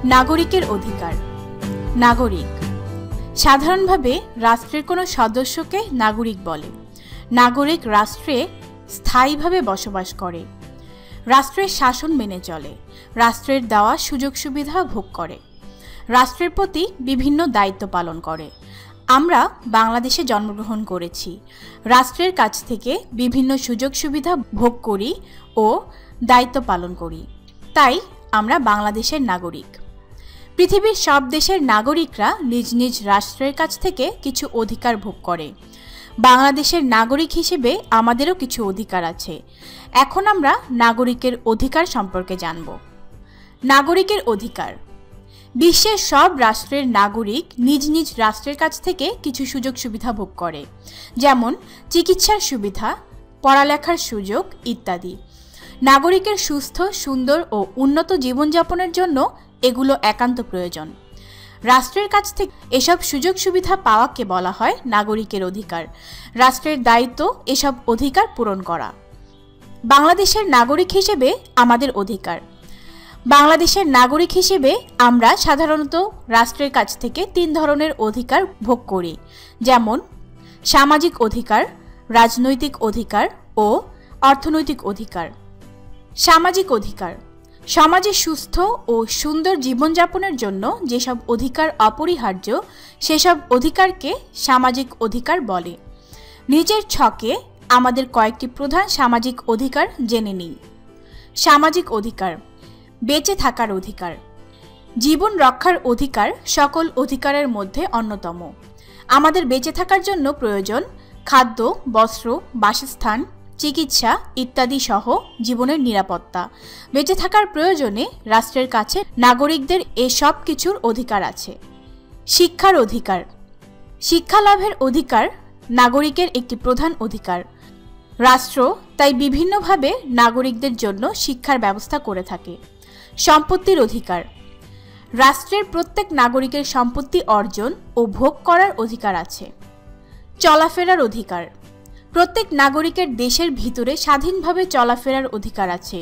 নাগরিকের অধিকার। নাগরিক সাধারণভাবে রাষ্ট্রের কোনো সদস্যকে নাগরিক বলে। নাগরিক রাষ্ট্রে স্থায়ীভাবে বসবাস করে, রাষ্ট্রের শাসন মেনে চলে, রাষ্ট্রের দেওয়া সুযোগ সুবিধা ভোগ করে, রাষ্ট্রের প্রতি বিভিন্ন দায়িত্ব পালন করে। আমরা বাংলাদেশে জন্মগ্রহণ করেছি, রাষ্ট্রের কাছ থেকে বিভিন্ন সুযোগ সুবিধা ভোগ করি ও দায়িত্ব পালন করি, তাই আমরা বাংলাদেশের নাগরিক। পৃথিবীর সব দেশের নাগরিকরা নিজ নিজ রাষ্ট্রের কাছ থেকে কিছু অধিকার ভোগ করে। বাংলাদেশের নাগরিক হিসেবে আমাদেরও কিছু অধিকার আছে। এখন আমরা নাগরিকের অধিকার সম্পর্কে জানব। নাগরিকের অধিকার। বিশ্বের সব রাষ্ট্রের নাগরিক নিজ নিজ রাষ্ট্রের কাছ থেকে কিছু সুযোগ সুবিধা ভোগ করে, যেমন চিকিৎসার সুবিধা, পড়ালেখার সুযোগ ইত্যাদি। নাগরিকের সুস্থ, সুন্দর ও উন্নত জীবনযাপনের জন্য এগুলো একান্ত প্রয়োজন। রাষ্ট্রের কাছ থেকে এসব সুযোগ সুবিধা পাওয়াকে বলা হয় নাগরিকের অধিকার। রাষ্ট্রের দায়িত্ব এসব অধিকার পূরণ করা। বাংলাদেশের নাগরিক হিসেবে আমাদের অধিকার। বাংলাদেশের নাগরিক হিসেবে আমরা সাধারণত রাষ্ট্রের কাছ থেকে 3 ধরনের অধিকার ভোগ করি, যেমন সামাজিক অধিকার, রাজনৈতিক অধিকার ও অর্থনৈতিক অধিকার। সামাজিক অধিকার। সমাজে সুস্থ ও সুন্দর জীবনযাপনের জন্য যেসব অধিকার অপরিহার্য সেসব অধিকারকে সামাজিক অধিকার বলে। নিজের ছকে আমাদের কয়েকটি প্রধান সামাজিক অধিকার জেনে নিই। সামাজিক অধিকার। বেঁচে থাকার অধিকার। জীবন রক্ষার অধিকার সকল অধিকারের মধ্যে অন্যতম। আমাদের বেঁচে থাকার জন্য প্রয়োজন খাদ্য, বস্ত্র, বাসস্থান, চিকিৎসা ইত্যাদি সহ জীবনের নিরাপত্তা। বেঁচে থাকার প্রয়োজনে রাষ্ট্রের কাছে নাগরিকদের এসব কিছুর অধিকার আছে। শিক্ষার অধিকার। শিক্ষা লাভের অধিকার নাগরিকের একটি প্রধান অধিকার। রাষ্ট্র তাই বিভিন্নভাবে নাগরিকদের জন্য শিক্ষার ব্যবস্থা করে থাকে। সম্পত্তির অধিকার। রাষ্ট্রের প্রত্যেক নাগরিকের সম্পত্তি অর্জন ও ভোগ করার অধিকার আছে। চলাফেরার অধিকার। প্রত্যেক নাগরিকের দেশের ভিতরে স্বাধীনভাবে চলাফেরার অধিকার আছে।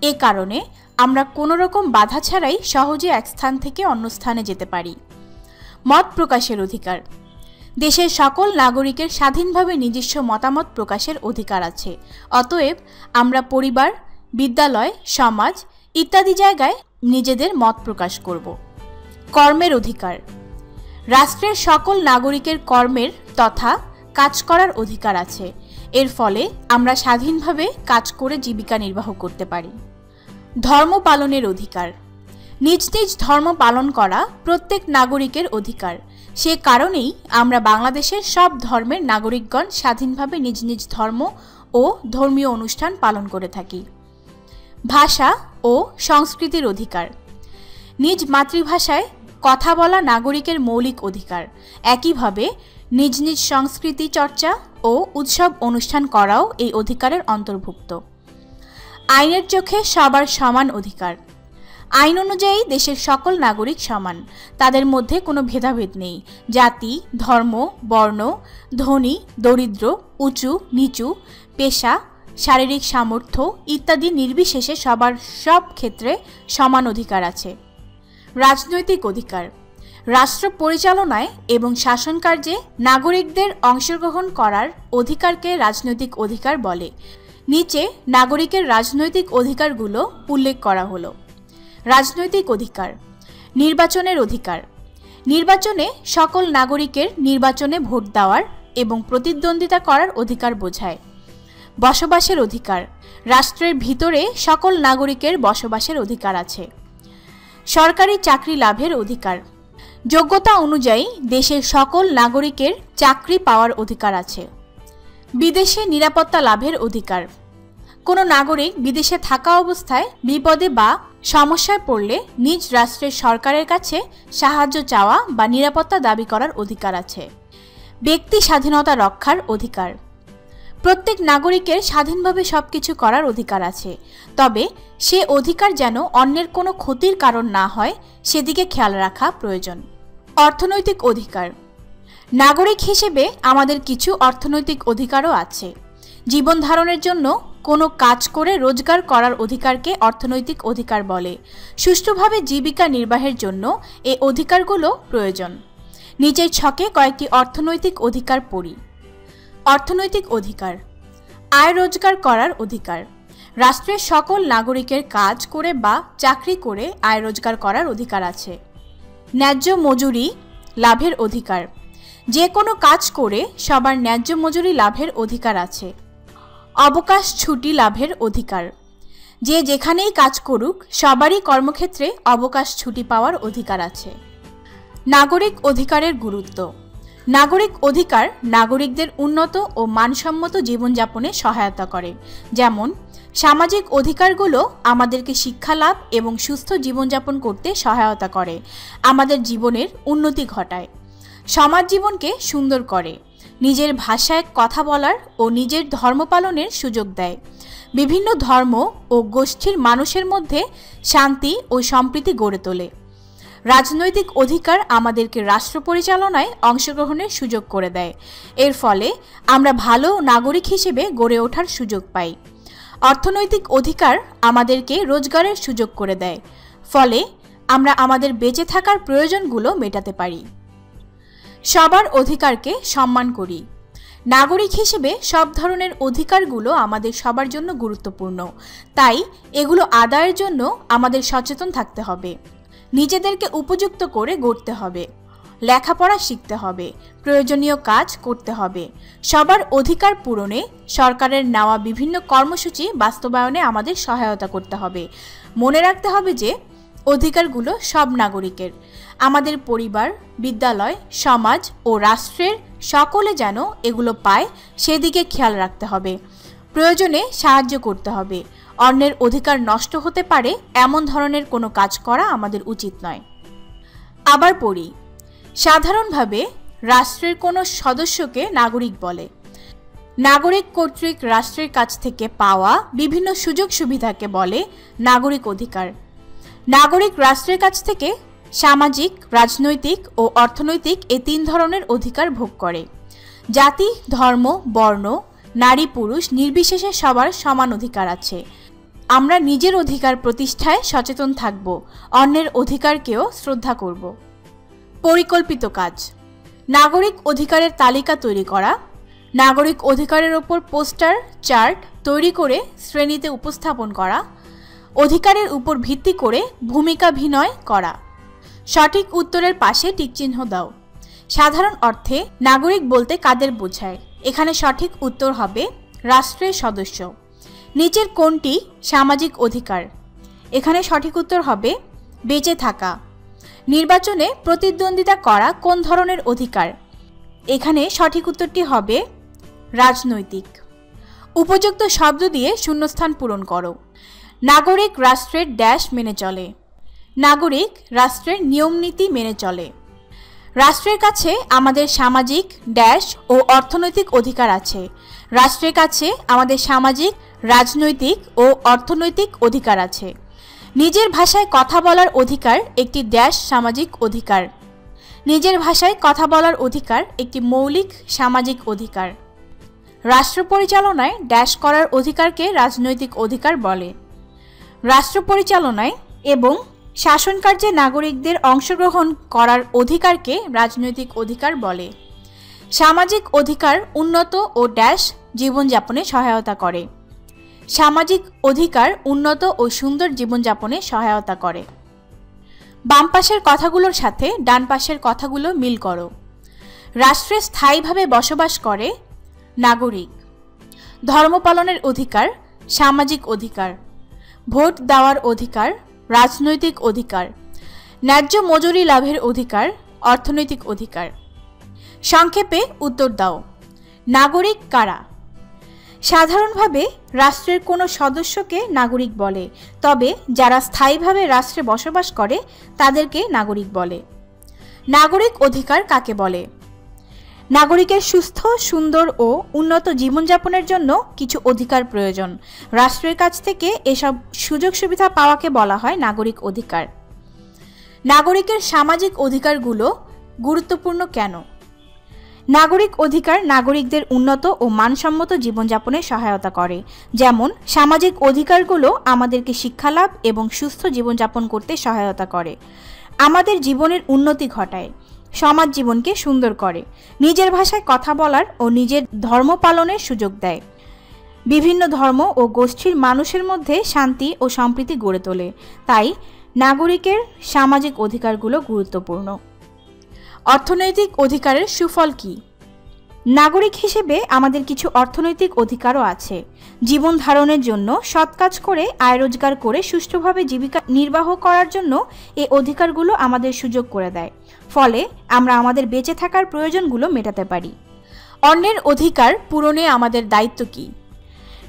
এ কারণে আমরা কোনো রকম বাধা ছাড়াই সহজে এক স্থান থেকে অন্য স্থানে যেতে পারি। মত প্রকাশের অধিকার। দেশের সকল নাগরিকের স্বাধীনভাবে নিজস্ব মতামত প্রকাশের অধিকার আছে। অতএব আমরা পরিবার, বিদ্যালয়, সমাজ ইত্যাদি জায়গায় নিজেদের মত প্রকাশ করব। কর্মের অধিকার। রাষ্ট্রের সকল নাগরিকের কর্মের তথা কাজ করার অধিকার আছে। এর ফলে আমরা স্বাধীনভাবে কাজ করে জীবিকা নির্বাহ করতে পারি। ধর্ম পালনের অধিকার। নিজ নিজ ধর্ম পালন করা প্রত্যেক নাগরিকের অধিকার। সে কারণেই আমরা বাংলাদেশের সব ধর্মের নাগরিকগণ স্বাধীনভাবে নিজ নিজ ধর্ম ও ধর্মীয় অনুষ্ঠান পালন করে থাকি। ভাষা ও সংস্কৃতির অধিকার। নিজ মাতৃভাষায় কথা বলা নাগরিকের মৌলিক অধিকার। একইভাবে নিজ নিজ সংস্কৃতি চর্চা ও উৎসব অনুষ্ঠান করাও এই অধিকারের অন্তর্ভুক্ত। আইনের চোখে সবার সমান অধিকার। আইন অনুযায়ী দেশের সকল নাগরিক সমান, তাদের মধ্যে কোনো ভেদাভেদ নেই। জাতি, ধর্ম, বর্ণ, ধনী, দরিদ্র, উঁচু নিচু, পেশা, শারীরিক সামর্থ্য ইত্যাদি নির্বিশেষে সবার সব ক্ষেত্রে সমান অধিকার আছে। রাজনৈতিক অধিকার। রাষ্ট্র পরিচালনায় এবং শাসন কার্যে নাগরিকদের অংশগ্রহণ করার অধিকারকে রাজনৈতিক অধিকার বলে। নিচে নাগরিকের রাজনৈতিক অধিকারগুলো উল্লেখ করা হলো। রাজনৈতিক অধিকার। নির্বাচনের অধিকার। নির্বাচনে সকল নাগরিকের নির্বাচনে ভোট দেওয়ার এবং প্রতিদ্বন্দ্বিতা করার অধিকার বোঝায়। বসবাসের অধিকার। রাষ্ট্রের ভিতরে সকল নাগরিকের বসবাসের অধিকার আছে। সরকারি চাকরি লাভের অধিকার। যোগ্যতা অনুযায়ী দেশের সকল নাগরিকের চাকরি পাওয়ার অধিকার আছে। বিদেশে নিরাপত্তা লাভের অধিকার। কোনো নাগরিক বিদেশে থাকা অবস্থায় বিপদে বা সমস্যায় পড়লে নিজ রাষ্ট্রের সরকারের কাছে সাহায্য চাওয়া বা নিরাপত্তা দাবি করার অধিকার আছে। ব্যক্তি স্বাধীনতা রক্ষার অধিকার। প্রত্যেক নাগরিকের স্বাধীনভাবে সবকিছু করার অধিকার আছে, তবে সে অধিকার যেন অন্যের কোনো ক্ষতির কারণ না হয় সেদিকে খেয়াল রাখা প্রয়োজন। অর্থনৈতিক অধিকার। নাগরিক হিসেবে আমাদের কিছু অর্থনৈতিক অধিকারও আছে। জীবন ধারণের জন্য কোনো কাজ করে রোজগার করার অধিকারকে অর্থনৈতিক অধিকার বলে। সুষ্ঠুভাবে জীবিকা নির্বাহের জন্য এই অধিকারগুলো প্রয়োজন। নিচের ছকে কয়েকটি অর্থনৈতিক অধিকার পড়ি। অর্থনৈতিক অধিকার: আয় রোজগার করার অধিকার। রাষ্ট্রের সকল নাগরিকের কাজ করে বা চাকরি করে আয় রোজগার করার অধিকার আছে। ন্যায্য মজুরি লাভের অধিকার: যে কোনো কাজ করে সবার ন্যায্য মজুরি লাভের অধিকার আছে। অবকাশ ছুটি লাভের অধিকার: যে যেখানেই কাজ করুক সবারই কর্মক্ষেত্রে অবকাশ ছুটি পাওয়ার অধিকার আছে। নাগরিক অধিকারের গুরুত্ব: নাগরিক অধিকার নাগরিকদের উন্নত ও মানসম্মত জীবনযাপনে সহায়তা করে। যেমন সামাজিক অধিকারগুলো আমাদেরকে শিক্ষা লাভ এবং সুস্থ জীবনযাপন করতে সহায়তা করে, আমাদের জীবনের উন্নতি ঘটায়, সমাজ জীবনকে সুন্দর করে, নিজের ভাষায় কথা বলার ও নিজের ধর্ম পালনের সুযোগ দেয়, বিভিন্ন ধর্ম ও গোষ্ঠীর মানুষের মধ্যে শান্তি ও সম্প্রীতি গড়ে তোলে। রাজনৈতিক অধিকার আমাদেরকে রাষ্ট্র পরিচালনায় অংশগ্রহণের সুযোগ করে দেয়। এর ফলে আমরা ভালো নাগরিক হিসেবে গড়ে ওঠার সুযোগ পাই। অর্থনৈতিক অধিকার আমাদেরকে রোজগারের সুযোগ করে দেয়, ফলে আমরা আমাদের বেঁচে থাকার প্রয়োজনগুলো মেটাতে পারি। সবার অধিকারকে সম্মান করি। নাগরিক হিসেবে সব ধরনের অধিকারগুলো আমাদের সবার জন্য গুরুত্বপূর্ণ, তাই এগুলো আদায়ের জন্য আমাদের সচেতন থাকতে হবে। নিজেদেরকে উপযুক্ত করে গড়তে হবে, লেখাপড়া শিখতে হবে, প্রয়োজনীয় কাজ করতে হবে। সবার অধিকার পূরণে সরকারের নেওয়া বিভিন্ন কর্মসূচি বাস্তবায়নে আমাদের সহায়তা করতে হবে। মনে রাখতে হবে যে অধিকারগুলো সব নাগরিকের। আমাদের পরিবার, বিদ্যালয়, সমাজ ও রাষ্ট্রের সকলে যেন এগুলো পায় সেদিকে খেয়াল রাখতে হবে। প্রয়োজনে সাহায্য করতে হবে। অন্যের অধিকার নষ্ট হতে পারে এমন ধরনের কোনো কাজ করা আমাদের উচিত নয়। আবার পড়ি। সাধারণভাবে রাষ্ট্রের কোনো সদস্যকে নাগরিক বলে। নাগরিক কর্তৃক রাষ্ট্রের কাছ থেকে পাওয়া বিভিন্ন সুযোগ সুবিধাকে বলে নাগরিক অধিকার। নাগরিক রাষ্ট্রের কাছ থেকে সামাজিক, রাজনৈতিক ও অর্থনৈতিক এই তিন ধরনের অধিকার ভোগ করে। জাতি, ধর্ম, বর্ণ, নারী পুরুষ নির্বিশেষে সবার সমান অধিকার আছে। আমরা নিজের অধিকার প্রতিষ্ঠায় সচেতন থাকব, অন্যের অধিকারকেও শ্রদ্ধা করব। পরিকল্পিত কাজ: নাগরিক অধিকারের তালিকা তৈরি করা, নাগরিক অধিকারের ওপর পোস্টার, চার্ট তৈরি করে শ্রেণীতে উপস্থাপন করা, অধিকারের উপর ভিত্তি করে ভূমিকাভিনয় করা। সঠিক উত্তরের পাশে টিকচিহ্ন দাও। সাধারণ অর্থে নাগরিক বলতে কাদের বোঝায়? এখানে সঠিক উত্তর হবে রাষ্ট্রের সদস্য। নিচের কোনটি সামাজিক অধিকার? এখানে সঠিক উত্তর হবে বেঁচে থাকা। নির্বাচনে প্রতিদ্বন্দ্বিতা করা কোন ধরনের অধিকার? এখানে সঠিক উত্তরটি হবে রাজনৈতিক। উপযুক্ত শব্দ দিয়ে শূন্যস্থান পূরণ করো। নাগরিক রাষ্ট্রের ড্যাশ মেনে চলে। নাগরিক রাষ্ট্রের নিয়মনীতি মেনে চলে। রাষ্ট্রের কাছে আমাদের সামাজিক ড্যাশ ও অর্থনৈতিক অধিকার আছে। রাষ্ট্রের কাছে আমাদের সামাজিক, রাজনৈতিক ও অর্থনৈতিক অধিকার আছে। নিজের ভাষায় কথা বলার অধিকার একটি ড্যাশ সামাজিক অধিকার। নিজের ভাষায় কথা বলার অধিকার একটি মৌলিক সামাজিক অধিকার। রাষ্ট্র পরিচালনায় ড্যাশ করার অধিকারকে রাজনৈতিক অধিকার বলে। রাষ্ট্র পরিচালনায় এবং শাসন কার্যে নাগরিকদের অংশগ্রহণ করার অধিকারকে রাজনৈতিক অধিকার বলে। সামাজিক অধিকার উন্নত ও ড্যাশ জীবনযাপনে সহায়তা করে। সামাজিক অধিকার উন্নত ও সুন্দর জীবনযাপনে সহায়তা করে। বাম পাশের কথাগুলোর সাথে ডান পাশের কথাগুলো মিল করো। রাষ্ট্রে স্থায়ীভাবে বসবাস করে নাগরিক। ধর্ম পালনের অধিকার সামাজিক অধিকার। ভোট দেওয়ার অধিকার রাজনৈতিক অধিকার। ন্যায্য মজুরি লাভের অধিকার অর্থনৈতিক অধিকার। সংক্ষেপে উত্তর দাও। নাগরিক কারা? সাধারণভাবে রাষ্ট্রের কোনো সদস্যকে নাগরিক বলে, তবে যারা স্থায়ীভাবে রাষ্ট্রে বসবাস করে তাদেরকে নাগরিক বলে। নাগরিক অধিকার কাকে বলে? নাগরিকের সুস্থ, সুন্দর ও উন্নত জীবনযাপনের জন্য কিছু অধিকার প্রয়োজন। রাষ্ট্রের কাছ থেকে এসব সুযোগ সুবিধা পাওয়াকে বলা হয় নাগরিক অধিকার। নাগরিকের সামাজিক অধিকারগুলো গুরুত্বপূর্ণ কেন? নাগরিক অধিকার নাগরিকদের উন্নত ও মানসম্মত জীবনযাপনে সহায়তা করে। যেমন সামাজিক অধিকারগুলো আমাদেরকে শিক্ষালাভ এবং সুস্থ জীবনযাপন করতে সহায়তা করে, আমাদের জীবনের উন্নতি ঘটায়, সমাজ জীবনকে সুন্দর করে, নিজের ভাষায় কথা বলার ও নিজের ধর্ম পালনের সুযোগ দেয়, বিভিন্ন ধর্ম ও গোষ্ঠীর মানুষের মধ্যে শান্তি ও সম্প্রীতি গড়ে তোলে। তাই নাগরিকের সামাজিক অধিকারগুলো গুরুত্বপূর্ণ। অর্থনৈতিক অধিকারের সুফল কী? নাগরিক হিসেবে আমাদের কিছু অর্থনৈতিক অধিকারও আছে। জীবন ধারণের জন্য সৎ কাজ করে আয় রোজগার করে সুষ্ঠুভাবে জীবিকা নির্বাহ করার জন্য এই অধিকারগুলো আমাদের সুযোগ করে দেয়। ফলে আমরা আমাদের বেঁচে থাকার প্রয়োজনগুলো মেটাতে পারি। অন্যের অধিকার পূরণে আমাদের দায়িত্ব কী?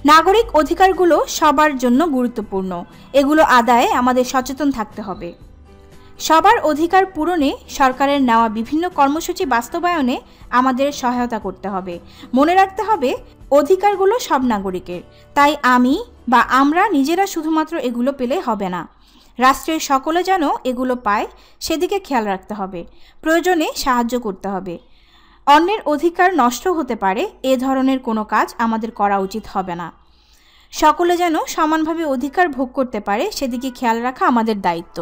নাগরিক অধিকারগুলো সবার জন্য গুরুত্বপূর্ণ। এগুলো আদায়ে আমাদের সচেতন থাকতে হবে। সবার অধিকার পূরণে সরকারের নেওয়া বিভিন্ন কর্মসূচি বাস্তবায়নে আমাদের সহায়তা করতে হবে। মনে রাখতে হবে, অধিকারগুলো সব নাগরিকের, তাই আমি বা আমরা নিজেরা শুধুমাত্র এগুলো পেলে হবে না। রাষ্ট্রের সকলে যেন এগুলো পায় সেদিকে খেয়াল রাখতে হবে, প্রয়োজনে সাহায্য করতে হবে। অন্যের অধিকার নষ্ট হতে পারে এ ধরনের কোনো কাজ আমাদের করা উচিত হবে না। সকলে যেন সমানভাবে অধিকার ভোগ করতে পারে সেদিকে খেয়াল রাখা আমাদের দায়িত্ব।